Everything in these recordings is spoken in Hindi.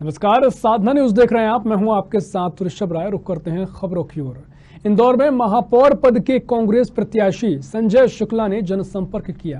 नमस्कार, साधना न्यूज देख रहे हैं आप। मैं हूं आपके साथ ऋषभ राय। रुक करते हैं खबरों की ओर। इंदौर में महापौर पद के कांग्रेस प्रत्याशी संजय शुक्ला ने जनसंपर्क किया।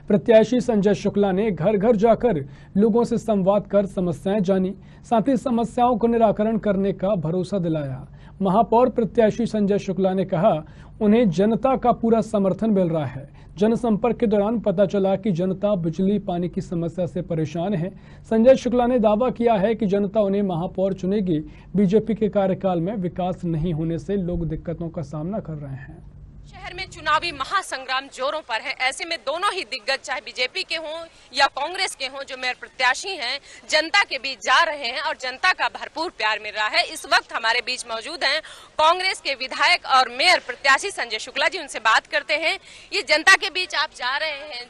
प्रत्याशी संजय शुक्ला ने घर घर जाकर लोगों से संवाद कर समस्याएं जानी, साथ ही समस्याओं को निराकरण करने का भरोसा दिलाया। महापौर प्रत्याशी संजय शुक्ला ने कहा, उन्हें जनता का पूरा समर्थन मिल रहा है। जनसंपर्क के दौरान पता चला कि जनता बिजली पानी की समस्या से परेशान है। संजय शुक्ला ने दावा किया है कि जनता उन्हें महापौर चुनेगी। बीजेपी के कार्यकाल में विकास नहीं होने से लोग दिक्कतों का सामना कर रहे हैं। शहर में चुनावी महासंग्राम जोरों पर है। ऐसे में दोनों ही दिग्गज, चाहे बीजेपी के हों या कांग्रेस के हों, जो मेयर प्रत्याशी हैं, जनता के बीच जा रहे हैं और जनता का भरपूर प्यार मिल रहा है। इस वक्त हमारे बीच मौजूद हैं कांग्रेस के विधायक और मेयर प्रत्याशी संजय शुक्ला जी। उनसे बात करते हैं। ये जनता के बीच आप जा रहे हैं,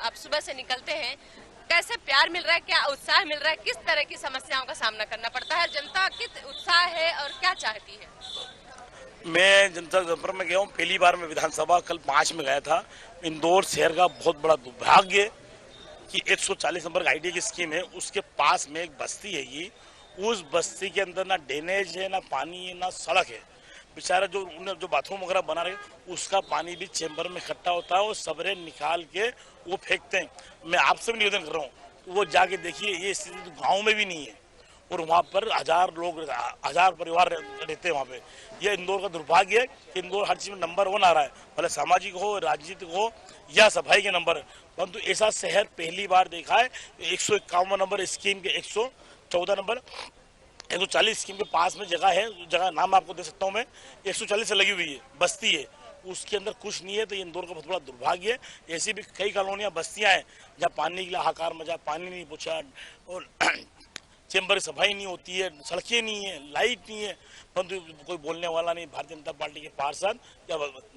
आप सुबह से निकलते हैं, कैसे प्यार मिल रहा है, क्या उत्साह मिल रहा है, किस तरह की समस्याओं का सामना करना पड़ता है, जनता किस उत्साह है और क्या चाहती है? मैं जनता संपर्क में गया हूँ। पहली बार मैं विधानसभा कल 5 में गया था। इंदौर शहर का बहुत बड़ा दुर्भाग्य कि 140 नंबर का आईडी की स्कीम है, उसके पास में एक बस्ती है। ये उस बस्ती के अंदर ना ड्रेनेज है, ना पानी है, ना सड़क है। बेचारा जो बाथरूम वगैरह बना रहे उसका पानी भी चेंबर में इकट्ठा होता है और सबरे निकाल के वो फेंकते हैं। मैं आपसे भी निवेदन कर रहा हूँ, वो जाके देखिए, ये स्थिति तो गाँव में भी नहीं है और वहाँ पर 1000 परिवार रहते हैं वहाँ पे। ये इंदौर का दुर्भाग्य है कि इंदौर हर चीज में नंबर 1 आ रहा है, भले सामाजिक हो, राजनीतिक हो या सफाई के नंबर, परंतु ऐसा शहर पहली बार देखा है। 151 नंबर स्कीम के 114 नंबर 140 स्कीम के पास में जगह है, जगह नाम आपको दे सकता हूँ मैं, 140 से लगी हुई है, बस्ती है, उसके अंदर कुछ नहीं है। तो ये इंदौर का बहुत बड़ा दुर्भाग्य है। ऐसी भी कई कॉलोनियाँ, बस्तियाँ हैं जहाँ पानी के लिए हाहाकार मचा, पानी नहीं पहुँचा और चेंबर की सफाई नहीं होती है, सड़कें नहीं है, लाइट नहीं है, परंतु कोई बोलने वाला नहीं। भारतीय जनता पार्टी के पार्षद या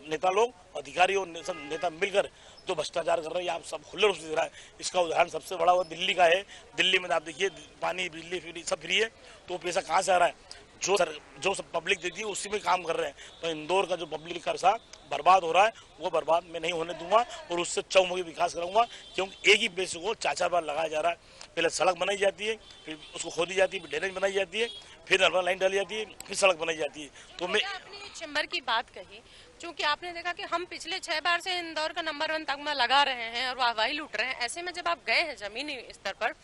नेता लोग, अधिकारी और नेता मिलकर जो भ्रष्टाचार कर रहे हैं, आप सब खुले रूप से दिख रहा है। इसका उदाहरण सबसे बड़ा वो दिल्ली का है। दिल्ली में आप देखिए, पानी, बिजली फ्री, सब फ्री है, तो पैसा कहाँ से आ रहा है? जो सब पब्लिक देती है उसी में काम कर रहे हैं। तो इंदौर का जो पब्लिक का बर्बाद हो रहा है, वो बर्बाद मैं नहीं होने दूंगा और उससे चौमुखी विकास करूंगा। क्योंकि एक ही पैसे को 4 बार लगाया जा रहा है। पहले सड़क बनाई जाती है, फिर उसको खोदी जाती है, फिर ड्रेनेज बनाई जाती है, फिर नर्मदा लाइन डाली जाती है, फिर सड़क बनाई जाती है। तो मैं आपने चेंबर की बात कही, क्योंकि आपने देखा कि हम पिछले 6 बार से इंदौर का नंबर 1 तगमा लगा रहे हैं और वाहवाही लूट रहे हैं। ऐसे में जब आप गए हैं जमीनी स्तर पर,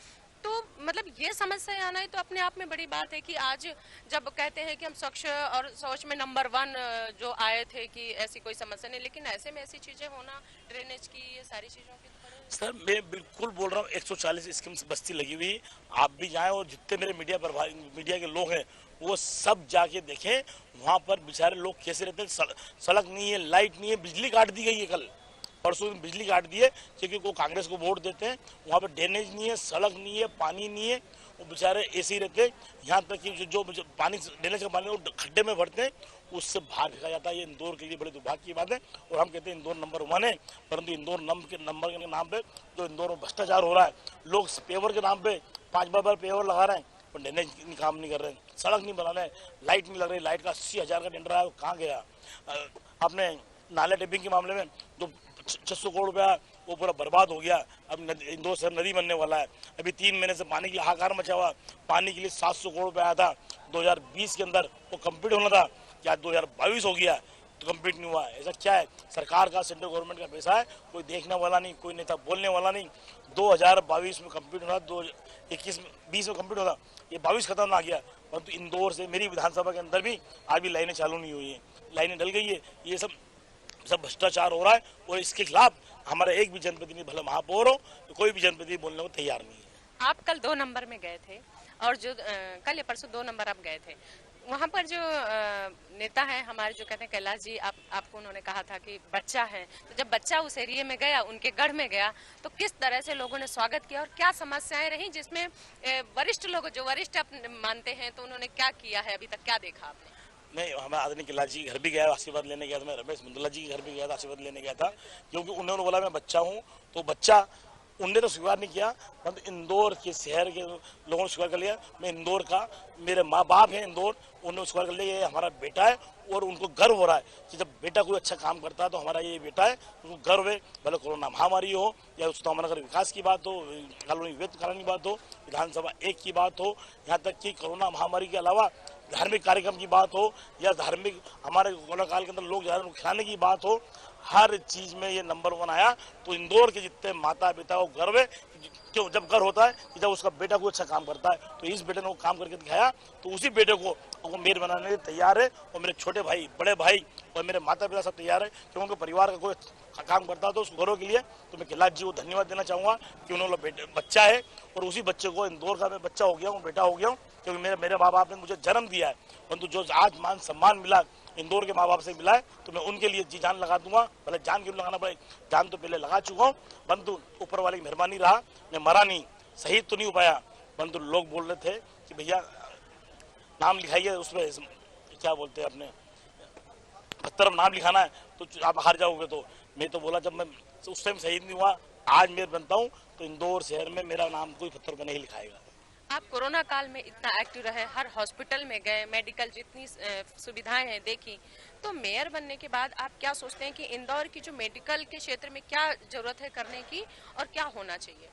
तो मतलब ये समस्या आना ही तो अपने आप में बड़ी बात है कि आज जब कहते हैं कि हम स्वच्छ और सोच में नंबर 1 जो आए थे कि ऐसी कोई समस्या नहीं, लेकिन ऐसे में ऐसी चीजें होना, ड्रेनेज की, ये सारी चीजों की सर, मैं बिल्कुल बोल रहा हूँ, 140 स्कीम बस्ती लगी हुई। आप भी जाएं और जितने मेरे मीडिया के लोग हैं वो सब जाके देखें वहाँ पर बेचारे लोग कैसे रहते हैं। सड़क नहीं है, लाइट नहीं है, बिजली काट दी गई है। कल परसों बिजली काट दी है क्योंकि वो कांग्रेस को वोट देते हैं। वहाँ पर ड्रेनेज नहीं है, सड़क नहीं है, पानी नहीं है, वो बेचारे ऐसे ही रहते हैं। यहाँ तक कि जो पानी, ड्रेनेज का पानी वो खड्डे में भरते हैं, उससे बाहर फेंका जाता है। ये इंदौर के लिए बड़े दुर्भाग्य की बात है और हम कहते हैं इंदौर नंबर 1 है, परंतु इंदौर नंबर के नाम पे जो इंदौर में भ्रष्टाचार हो रहा है, लोग पेवर के नाम पे 5 बार पेवर लगा रहे हैं और ड्रेनेज काम नहीं कर रहे हैं, सड़क नहीं बना रहे, लाइट नहीं लग रही। लाइट का 80,000 का टेंडर आया, वो कहाँ गया? आपने नाला टेपिंग के मामले में जो 600 करोड़ रुपया वो पूरा बर्बाद हो गया। अब इंदौर शहर नदी बनने वाला है। अभी 3 महीने से पानी के लिए हाहाकार मचा हुआ। पानी के लिए 700 करोड़ रुपया आया था 2020 के अंदर, वो कंप्लीट होना था, क्या 2022 हो गया तो कंप्लीट नहीं हुआ। ऐसा क्या है? सरकार का, सेंट्रल गवर्नमेंट का पैसा है, कोई देखने वाला नहीं, कोई नेता बोलने वाला नहीं। 2022 में कंप्लीट होना, 2021-20 में कंप्लीट होना, ये 22 खत्म ना गया। परंतु इंदौर से मेरी विधानसभा के अंदर भी आज भी लाइनें चालू नहीं हुई है, लाइनें डल गई है। ये सब भ्रष्टाचार हो रहा है और इसके खिलाफ हमारा एक भी जनप्रतिनिधि, भले महापौर हो, तो कोई भी जनप्रतिनिधि बोलने को तैयार नहीं है। आप कल 2 नंबर में गए थे और जो कल या परसों 2 नंबर आप गए थे, वहाँ पर जो नेता है हमारे, जो कहते हैं कैलाश जी, आपको उन्होंने कहा था कि बच्चा है, तो जब बच्चा उस एरिया में गया, उनके गढ़ में गया, तो किस तरह से लोगों ने स्वागत किया और क्या समस्याएं रही, जिसमें वरिष्ठ लोग, जो वरिष्ठ आप मानते हैं, तो उन्होंने क्या किया है, अभी तक क्या देखा आपने? नहीं, हमारे आदरणीय कैलाश जी के घर भी गया, आशीर्वाद लेने गया था। मैं रमेश मुंदला जी के घर भी गया था, आशीर्वाद लेने गया था, क्योंकि उन्होंने बोला मैं बच्चा हूँ, तो बच्चा उनने तो स्वीकार नहीं किया, परंतु इंदौर के शहर के लोगों ने स्वीकार कर लिया। मैं इंदौर का, मेरे माँ बाप हैं इंदौर, उन्होंने स्वीकार कर लिया ये हमारा बेटा है और उनको गर्व हो रहा है कि जब बेटा कोई अच्छा काम करता है तो हमारा ये बेटा है, उनको गर्व है। भले कोरोना महामारी हो या उच्चतम विकास की बात हो, कॉलोनी विद्युतीकरण की बात हो, विधानसभा 1 की बात हो, यहाँ तक कि कोरोना महामारी के अलावा धार्मिक कार्यक्रम की बात हो या धार्मिक हमारे कोरोना काल के अंदर लोग ज्यादा खिलाने की बात हो, हर चीज में ये नंबर 1 आया। तो इंदौर के जितने माता पिता को गर्व है। क्यों? जब गर्व होता है कि जब उसका बेटा कोई अच्छा काम करता है, तो इस बेटे ने वो काम करके दिखाया, तो उसी बेटे को मेयर बनाने के लिए तैयार है। और मेरे छोटे भाई, बड़े भाई और मेरे माता पिता सब तैयार है, क्योंकि उनके परिवार का कोई काम करता है तो उस गौरव के लिए तो मैं गिलास जी को धन्यवाद देना चाहूंगा कि उन्होंने बच्चा है और उसी बच्चे को इंदौर का मैं बच्चा हो गया हूँ, बेटा हो गया हूँ, क्योंकि मेरे माँ बाप ने मुझे जन्म दिया है। परंतु जो आज मान सम्मान मिला इंदौर के माँ बाप से मिला है, तो मैं उनके लिए जी जान लगा दूंगा। भले जान क्यों लगाना पड़े, जान तो पहले लगा चुका हूँ, परंतु ऊपर वाले की मेहरबानी रहा, मैं मरा नहीं, शहीद तो नहीं हो पाया। परंतु लोग बोल रहे थे कि भैया नाम लिखाइए, उसमें क्या बोलते हैं अपने पत्थर में नाम लिखाना है तो आप हार जाओगे। तो मैं तो बोला जब मैं उस टाइम शहीद नहीं हुआ, आज मेयर बनता हूँ तो इंदौर शहर में मेरा नाम कोई पत्थर पर नहीं लिखाएगा। आप कोरोना काल में इतना एक्टिव रहे, हर हॉस्पिटल में गए, मेडिकल जितनी सुविधाएं हैं देखी, तो मेयर बनने के बाद आप क्या सोचते हैं कि इंदौर की जो मेडिकल के क्षेत्र में क्या जरूरत है करने की और क्या होना चाहिए?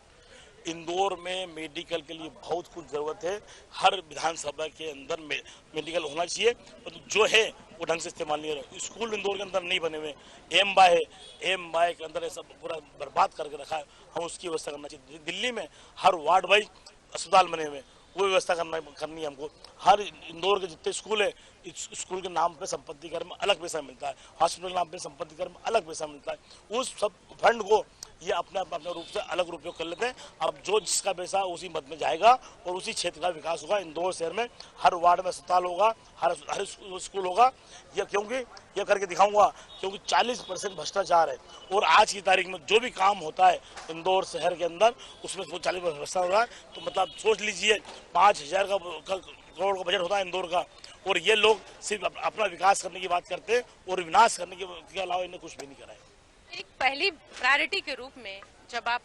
इंदौर में मेडिकल के लिए बहुत कुछ जरूरत है। हर विधानसभा के अंदर मेडिकल होना चाहिए, तो जो है वो ढंग से इस्तेमाल नहीं हो रहा। स्कूल इंदौर के अंदर नहीं बने हुए, एमबाय है, एमबाय के अंदर सब पूरा बर्बाद करके रखा है, हम उसकी व्यवस्था करना चाहिए। दिल्ली में हर वार्ड वाइज अस्पताल बने हुए, वो व्यवस्था करनी है हमको। हर इंदौर के जितने स्कूल है, स्कूल के नाम पे संपत्ति कर में अलग पैसा मिलता है, हॉस्पिटल के नाम पे संपत्ति कर में अलग पैसा मिलता है। उस सब फंड को ये अपने रूप से अलग उपयोग कर लेते हैं। अब जो जिसका पैसा उसी मद में जाएगा और उसी क्षेत्र का विकास होगा। इंदौर शहर में हर वार्ड में अस्पताल होगा, हर स्कूल होगा। ये क्योंकि ये करके दिखाऊंगा, क्योंकि 40% भ्रष्टाचार है और आज की तारीख में जो भी काम होता है इंदौर शहर के अंदर उसमें 40% भ्रष्टाचार हो रहा है। तो मतलब सोच लीजिए 5,000 करोड़ का बजट होता है इंदौर का, और ये लोग सिर्फ अपना विकास करने की बात करते हैं और विनाश करने के अलावा इन्हें कुछ भी नहीं करा है। एक पहली प्रायोरिटी के रूप में जब आप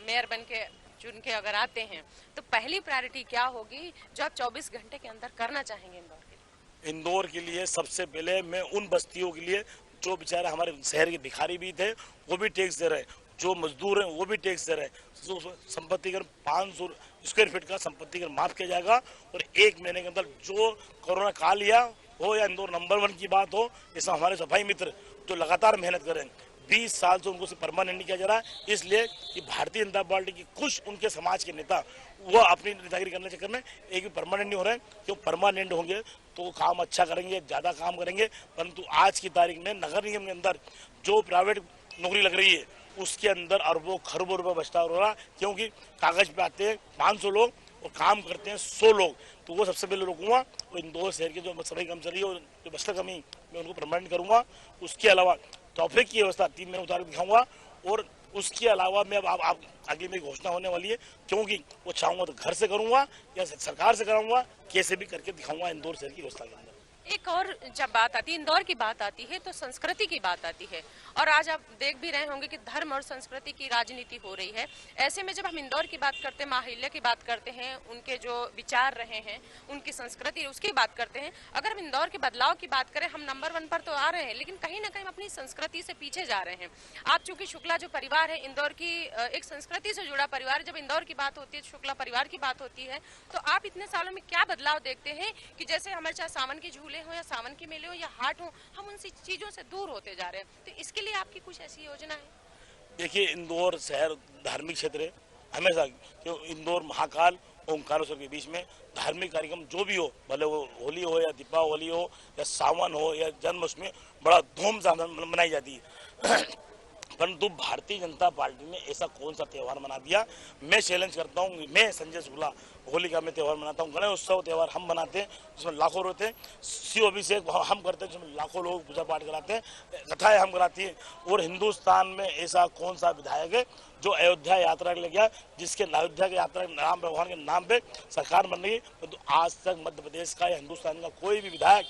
मेयर बन के चुन के अगर आते हैं तो पहली प्रायोरिटी क्या होगी जो आप 24 घंटे के अंदर करना चाहेंगे इंदौर के लिए? इंदौर के लिए सबसे पहले मैं उन बस्तियों के लिए जो बेचारे हमारे शहर के भिखारी भी थे वो भी टैक्स दे रहे हैं, जो मजदूर हैं वो भी टैक्स दे रहे हैं, संपत्ति कर 500 स्क्वायर फीट का संपत्ति कर माफ किया जाएगा। और 1 महीने के अंदर जो कोरोना काल लिया हो या इंदौर नंबर 1 की बात हो, इसमें हमारे सफाई मित्र जो लगातार मेहनत करें, 20 साल से उनको परमानेंट नहीं किया जा रहा है, इसलिए कि भारतीय जनता पार्टी की कुछ उनके समाज के नेता वो अपनी नेतागिरी करने के चक्कर में एक भी परमानेंट नहीं हो रहे हैं। क्यों? परमानेंट होंगे तो काम अच्छा करेंगे, ज़्यादा काम करेंगे। परंतु आज की तारीख में नगर निगम के अंदर जो प्राइवेट नौकरी लग रही है उसके अंदर अरबों खरबों रुपये भ्रष्टाचार हो रहा है, क्योंकि कागज पे आते हैं 500 लोग और काम करते हैं 100 लोग। तो वो सबसे पहले रोकूंगा। और इंदौर शहर के जो सफाई कर्मचारी है जो बस्तर कमी मैं उनको परमानेंट करूंगा। उसके अलावा ट्रैफिक की व्यवस्था 3 महीने उतार दिखाऊंगा। और उसके अलावा मैं अब आप आगे मेरी घोषणा होने वाली है, क्योंकि वो चाहूंगा तो घर से करूंगा या सरकार से कराऊंगा, कैसे भी करके दिखाऊंगा इंदौर शहर की व्यवस्था के अंदर। एक और जब बात आती है इंदौर की बात आती है तो संस्कृति की बात आती है, और आज आप देख भी रहे होंगे कि धर्म और संस्कृति की राजनीति हो रही है। ऐसे में जब हम इंदौर की बात करते हैं, माहिल्या की बात करते हैं, उनके जो विचार रहे हैं, उनकी संस्कृति उसकी बात करते हैं, अगर हम इंदौर के बदलाव की बात करें, हम नंबर 1 पर तो आ रहे हैं, लेकिन कहीं ना कहीं हम अपनी संस्कृति से पीछे जा रहे हैं। आप चूंकि शुक्ला जो परिवार है इंदौर की एक संस्कृति से जुड़ा परिवार, जब इंदौर की बात होती है, शुक्ला परिवार की बात होती है, तो आप इतने सालों में क्या बदलाव देखते हैं कि जैसे हमारे चाहे सावन के झूले हो या सावन के मेले हो या हाट हो, हम उन चीजों से दूर होते जा रहे हैं? तो इसके लिए आपकी कुछ ऐसी योजना है? देखिए, इंदौर शहर धार्मिक क्षेत्र है हमेशा, क्यों? इंदौर महाकाल ओंकारेश्वर के बीच में धार्मिक कार्यक्रम जो भी हो, भले वो होली हो या दीपावली हो या सावन हो या जन्माष्टमी, बड़ा धूमधाम मनाई जाती है। परंतु भारतीय जनता पार्टी ने ऐसा कौन सा त्यौहार मना दिया? मैं चैलेंज करता हूँ, मैं संजय शुक्ला होली का मैं त्यौहार मनाता हूँ, गणेश उत्सव त्यौहार हम मनाते हैं जिसमें लाखों रोते हैं, शिव अभिषेक हम करते हैं जिसमें लाखों लोग पूजा पाठ कराते हैं, कथाएं हम कराती हैं। और हिंदुस्तान में ऐसा कौन सा विधायक है जो अयोध्या यात्रा के लिए गया, जिसके अयोध्या की यात्रा के नाम भगवान के नाम पे सरकार बन रही है? तो आज तक मध्य प्रदेश का या हिंदुस्तान का कोई भी विधायक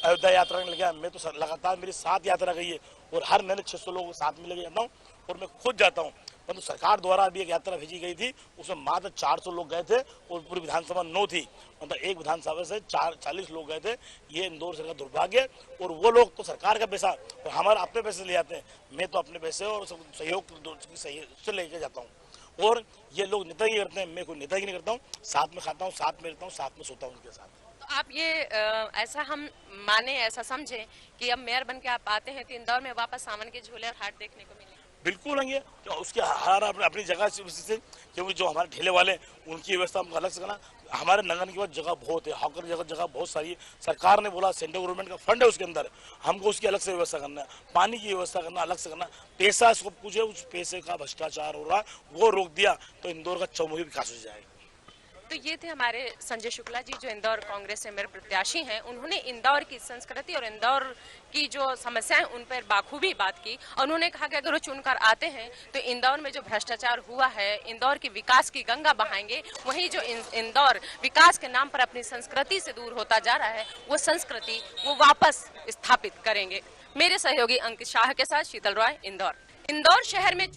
अयोध्या यात्रा में गया? मैं तो लगातार मेरी 7 यात्रा गई है और हर महीने 600 लोगों के साथ में लेके जाता हूँ और मैं खुद जाता हूँ। परंतु सरकार द्वारा अभी एक यात्रा भेजी गई थी, उसमें मात्र 400 लोग गए थे और पूरी विधानसभा 9 थी, मतलब एक विधानसभा से 40 लोग गए थे। ये इंदौर शहर का दुर्भाग्य। और वो लोग तो सरकार का पैसा और हमारे अपने पैसे ले जाते हैं। मैं तो अपने पैसे और सहयोग से लेके जाता हूँ और ये लोग नेतागिरी करते हैं। मैं कोई नेतागिरी नहीं करता हूँ, साथ में खाता हूँ, साथ में रहता हूँ, साथ में सोता हूँ उनके साथ। तो आप ये ऐसा हम माने, ऐसा समझें कि अब मेयर बन के आप आते हैं तो इंदौर में वापस सावन के झूले और हाट देखने को मिले? बिल्कुल होंगे, तो उसके हर अपनी जगह से, क्योंकि जो हमारे ठेले वाले उनकी व्यवस्था हमको अलग से करना। हमारे नगर के पास जगह बहुत है, हॉकर जगह बहुत सारी है। सरकार ने बोला सेंट्रल गवर्नमेंट का फंड है उसके अंदर, हमको उसकी अलग से व्यवस्था करना है, पानी की व्यवस्था करना अलग से करना। पैसा इसको पूछे, उस पैसे का भ्रष्टाचार हो रहा है, वो रोक दिया तो इंदौर का चौमुखी विकास हो जाएगा। तो ये थे हमारे संजय शुक्ला जी, जो इंदौर कांग्रेस से मेरे प्रत्याशी हैं। उन्होंने इंदौर की संस्कृति और इंदौर की जो समस्याएं उन पर बाखूबी बात की। उन्होंने कहा कि अगर वो चुनकर आते हैं तो इंदौर में जो भ्रष्टाचार हुआ है, इंदौर की विकास की गंगा बहाएंगे। वहीं जो इंदौर विकास के नाम पर अपनी संस्कृति से दूर होता जा रहा है, वो संस्कृति वो वापस स्थापित करेंगे। मेरे सहयोगी अंकित शाह के साथ शीतल रॉय, इंदौर। इंदौर शहर में